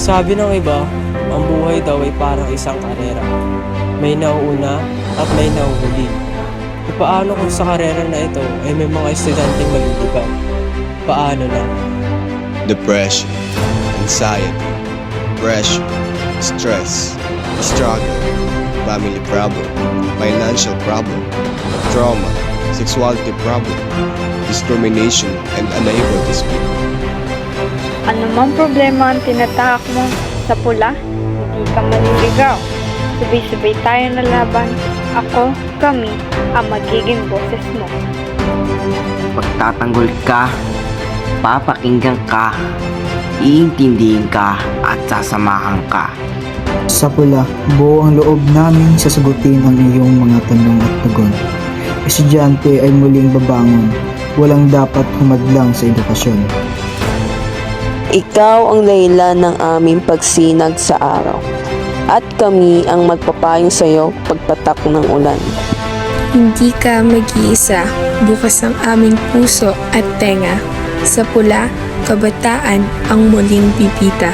Sabi ng iba, ang buhay daw ay parang isang karera. May nauuna at may nauhuli. E paano kung sa karera na ito ay may mga estudyanteng maliligaw? Paano na? Depression, anxiety, pressure, stress, struggle, family problem, financial problem, trauma, sexuality problem, discrimination, and unable to speak. Ano mang problema ang tinatahak mo sa pula, hindi ka maliligaw. Sabay-sabay tayo na laban. Ako, kami, ang magiging boses mo. Pagtatanggol ka, papakinggan ka, iintindihin ka at sasamahan ka. Sa pula, buo ang loob namin sasagutin ang iyong mga tanong at tugon. Estudyante ay muling babangon, walang dapat humadlang sa edukasyon. Ikaw ang dahilan ng aming pagsinag sa araw, at kami ang magpapayong sa iyo pagpatak ng ulan. Hindi ka mag-iisa, bukas ang aming puso at tenga. Sa pula, kabataan ang muling bibita.